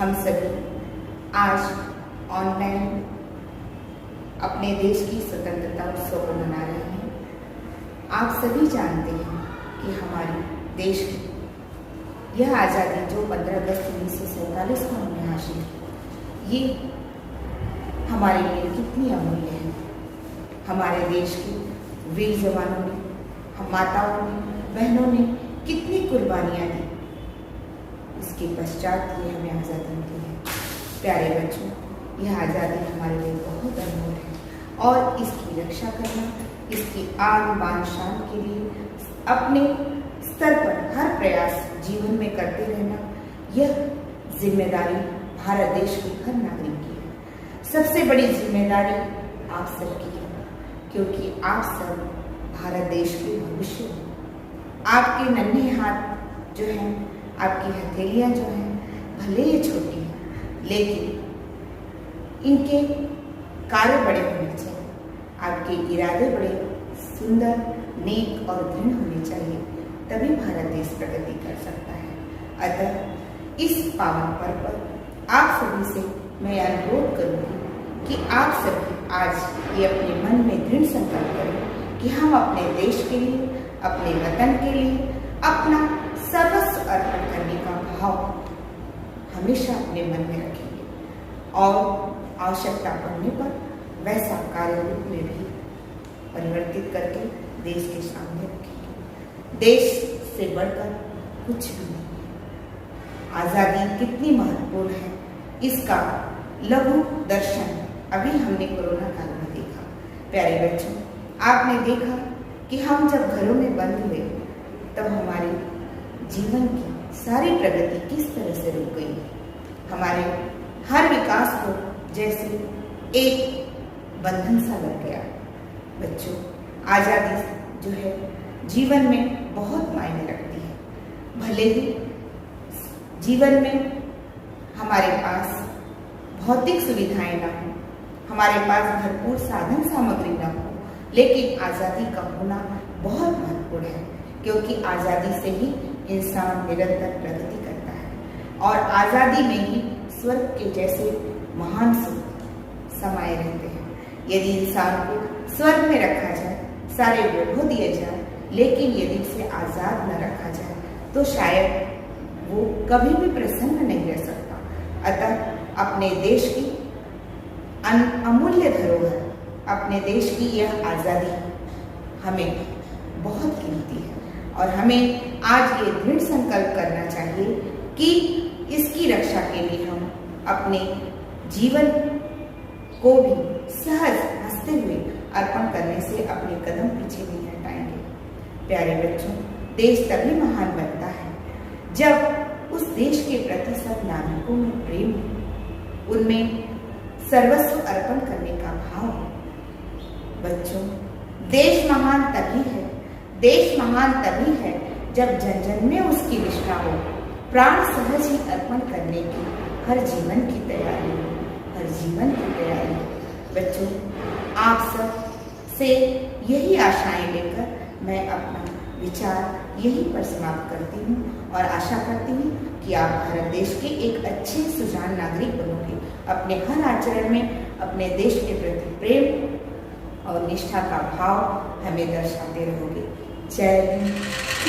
हम सभी आज ऑनलाइन अपने देश की स्वतंत्रता उत्सव को मना रहे हैं। आप सभी जानते हैं कि हमारे देश की यह आज़ादी जो 15 अगस्त 1947 को हमने हासिल की, ये हमारे लिए कितनी अमूल्य है। हमारे देश के वीर जवानों ने, हम माताओं ने, बहनों ने कितनी कुर्बानियाँ दी, इसके पश्चात ये हमें आज़ादी मिली है। प्यारे बच्चों, यह आज़ादी हमारे लिए बहुत अनमोल है और इसकी रक्षा करना, इसकी आन बान शान के लिए अपने स्तर पर हर प्रयास जीवन में करते रहना, यह जिम्मेदारी भारत देश के हर नागरिक की है। सबसे बड़ी जिम्मेदारी आप सबकी है, क्योंकि आप सब भारत देश के भविष्य हैं। आपके नन्हे हाथ जो हैं, आपकी हथेलियाँ जो हैं, भले ही छोटी हैं, लेकिन इनके कार्य बड़े होने चाहिए। आपके इरादे बड़े सुंदर, नेक और दृढ़ होने चाहिए, तभी भारत देश प्रगति कर सकता है। अतः इस पावन पर्व पर आप सभी से मैं अनुरोध करूँगी कि आप सभी आज ये अपने मन में दृढ़ संकल्प करें कि हम अपने देश के लिए, अपने वतन के लिए अपना सर्वस्व अर्पण करने का भाव हमेशा अपने मन में रखेंगे और आवश्यकता पड़ने पर वैसा कार्य रूप में भी परिवर्तित करके देश के सामने रखेंगे। देश से बढ़कर कुछ भी नहीं है। आज़ादी कितनी महत्वपूर्ण है, इसका लघु दर्शन अभी हमने कोरोना काल में देखा। प्यारे बच्चों, आपने देखा कि हम जब घरों में बंद हुए तब हमारे जीवन की सारी प्रगति किस तरह से रुक गई। हमारे हर विकास को जैसे एक बंधन सा लग गया। बच्चों, आज़ादी जो है जीवन में बहुत मायने रखती है। भले ही जीवन में हमारे पास भौतिक सुविधाएं ना हो, हमारे पास भरपूर साधन सामग्री न हो, लेकिन आज़ादी का होना बहुत महत्वपूर्ण है, क्योंकि आज़ादी से ही इंसान निरंतर प्रगति करता है और आज़ादी में ही स्वर्ग के जैसे महान सुख समाये रहते हैं। यदि इंसान को स्वर्ग में रखा जाए, सारे वैभव दिए जाए, लेकिन यदि उसे आज़ाद न रखा जाए तो शायद वो कभी भी प्रसन्न नहीं रह सकता। अतः अपने देश की अमूल्य धरोहर, अपने देश की यह आज़ादी हमें बहुत कीमती है और हमें आज ये दृढ़ संकल्प करना चाहिए कि इसकी रक्षा के लिए हम अपने जीवन को भी सहज हंसते हुए अर्पण करने से अपने कदम पीछे नहीं हटाएंगे। प्यारे बच्चों, देश तभी महान बनता है जब उस देश के प्रति सब नागरिकों में प्रेम हो, उनमें सर्वस्व अर्पण करने का भाव है। बच्चों, देश महान तभी है, देश महान तभी है जब जन जन में उसकी निष्ठा हो, प्राण सहज ही अर्पण करने की हर जीवन की तैयारी हो, हर जीवन की तैयारी हो। बच्चों, आप सब से यही आशाएं लेकर मैं अपना विचार यहीं पर समाप्त करती हूँ और आशा करती हूँ कि आप भारत देश के एक अच्छे सुजान नागरिक बनोगे। अपने हर आचरण में अपने देश के प्रति प्रेम और निष्ठा का भाव हमें दर्शाते रहोगे। जय हिंद।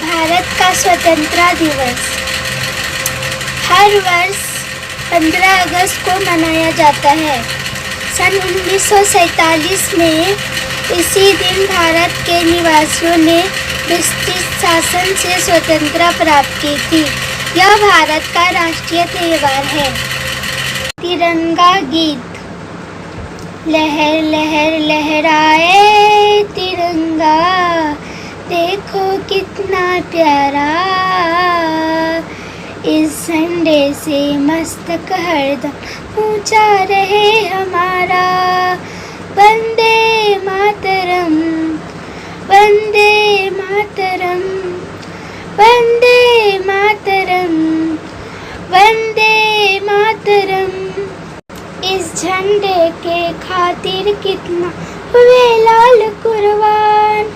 भारत का स्वतंत्रता दिवस हर वर्ष 15 अगस्त को मनाया जाता है। सन 1947 में इसी दिन भारत के निवासियों ने ब्रिटिश शासन से स्वतंत्रता प्राप्त की थी। यह भारत का राष्ट्रीय त्योहार है। तिरंगा गीत। लहर लहर लहराए तिरंगा, देखो कितना प्यारा, इस झंडे से मस्तक हरदम ऊंचा रहे हमारा। वंदे मातरम, वंदे मातरम, वंदे मातरम, वंदे मातरम। इस झंडे के खातिर कितना हुए लाल कुर्बान,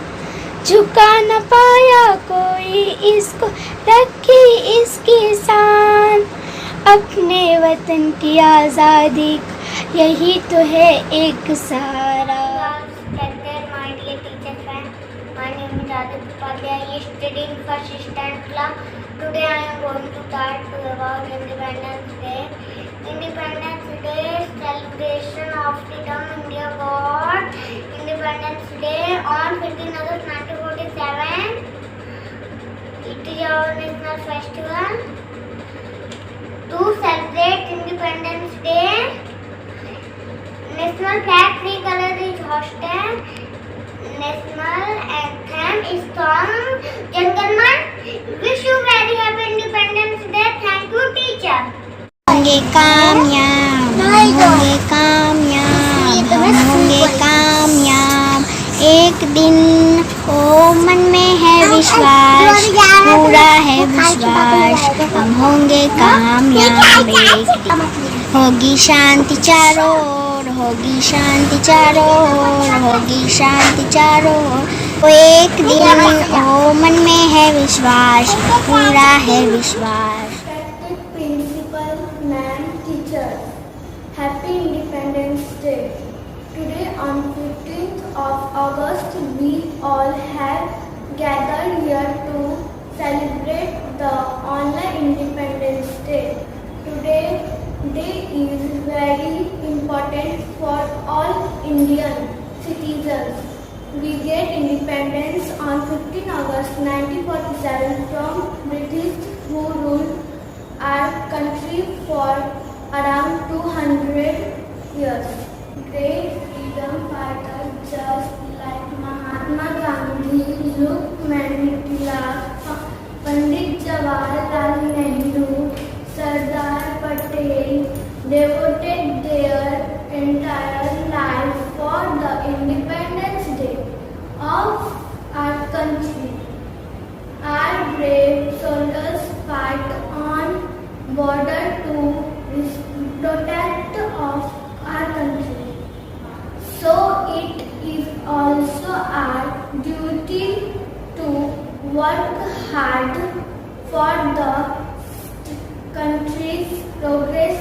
झुका न पाया कोई इसको, रखी इसकी शान। अपने वतन की आज़ादी का यही तो है एक सहारा। My dear teacher friend, my name is Aditya Upadhyay. I study in first standard class. Today I am going to talk about Independence Day. Independence Day celebration of freedom. India got Independence Day on 15 August 1947. It is our national festival. To celebrate Independence Day, national flag three color is hoisted. National anthem is sung. Gentlemen, wish you very happy Independence Day. Thank you, teacher. होंगे कामयाब, होंगे कामयाब, हम होंगे कामयाब एक दिन। ओ मन में है विश्वास, पूरा है विश्वास, हम होंगे कामयाब एक दिन। होगी शांति चारों ओर, होगी शांति चारों ओर, होगी शांति चारों ओर। वो एक दिन ओ मन में है विश्वास, पूरा है विश्वास। Respected principal, ma'am, teachers, Happy Independence Day. Today on 15th of August, we all have gathered here to celebrate the online Independence Day. Today day is very important for all Indian citizens. We get independence on 15 August 1947 from British who ruled our country for around 200 years. Great freedom fighters just like Mahatma Gandhi, Lokmanya Tilak, Pandit Jawaharlal Nehru, Sardar Patel devoted their entire life for the Independence Day of our country. Our brave soldiers fight on border to protect of our country. So it is also our duty to work hard for the country's progress.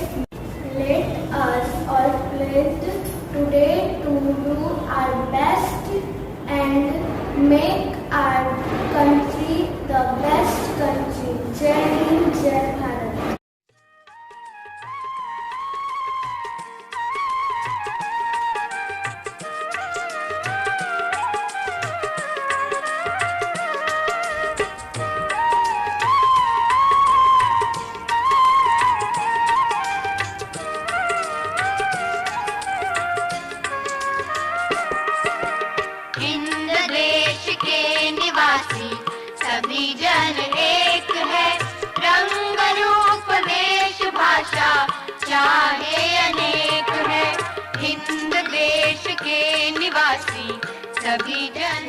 Let us all pledge today to do our best and make our country the best country. Jai Hind, Jai Bharat. Hind देश के निवासी सभी जन एक है, रंग रूप वेश भाषा चाहे अनेक है। हिंद देश के निवासी सभी जन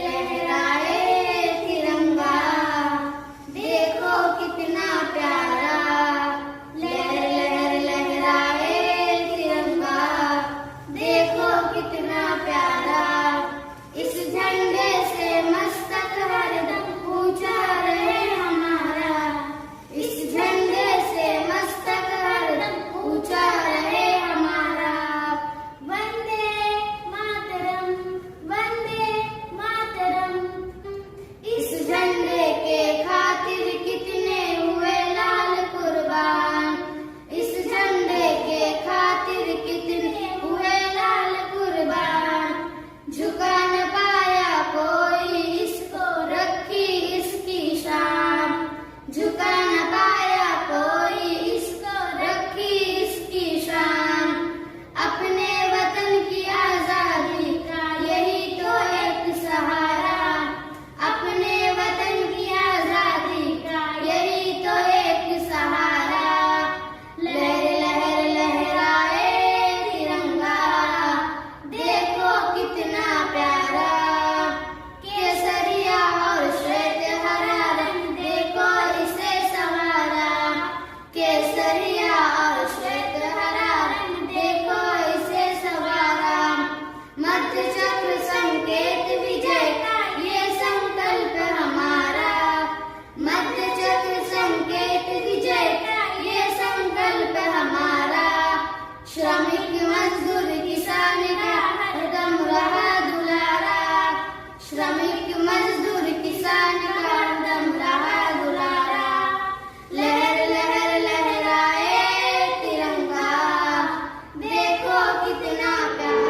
लहराए तिरंगा, देखो कितना प्यारा। लहर लहर लहराए तिरंगा, देखो कितना प्यारा। इस झंडे से मस्तक हरदम ऊंचा रहे हमारा। इस झंडे से मस्तक हरदम ऊंचा रहे हमारा। वंदे मातरम, वंदे कितना प्यारा।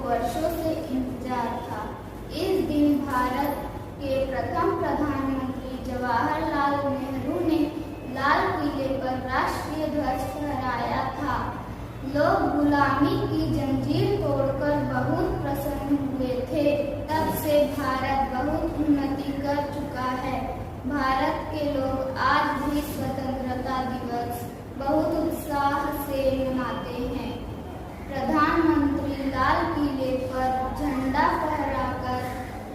वर्षों से इंतजार था। इस दिन भारत के प्रथम प्रधानमंत्री जवाहरलाल नेहरू ने लाल किले पर राष्ट्रीय ध्वज फहराया था। लोग गुलामी की जंजीर तोड़कर बहुत प्रसन्न हुए थे। तब से भारत बहुत उन्नति कर चुका है। भारत के लोग आज भी स्वतंत्रता दिवस बहुत उत्साह से मनाते हैं। प्रधानमंत्री लाल किले पर झंडा फहराकर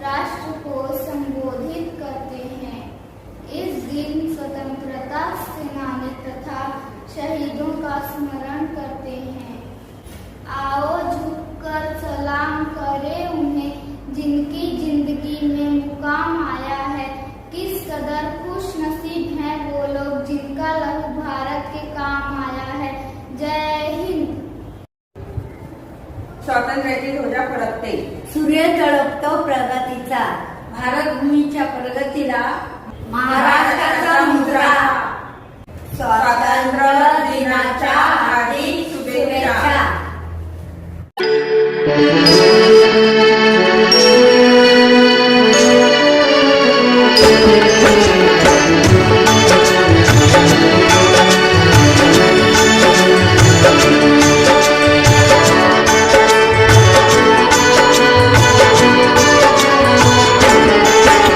राष्ट्र को संबोधित करते हैं। इस दिन स्वतंत्रता सेनानी तथा शहीदों का स्मरण करते हैं। आओ झुककर सलाम करें उन्हें जिनकी जिंदगी में मुकाम आया है। किस कदर खुश नसीब हैं वो लोग जिनका लहू भारत के काम आया है। जय हिंद। स्वातंत्र्याची ध्वजा फडकते, सूर्य तळपतो प्रगतीचा, भारत भूमीच्या प्रगतीला महाराष्ट्राचा मुद्रा. स्वातंत्र्य दिनाच्या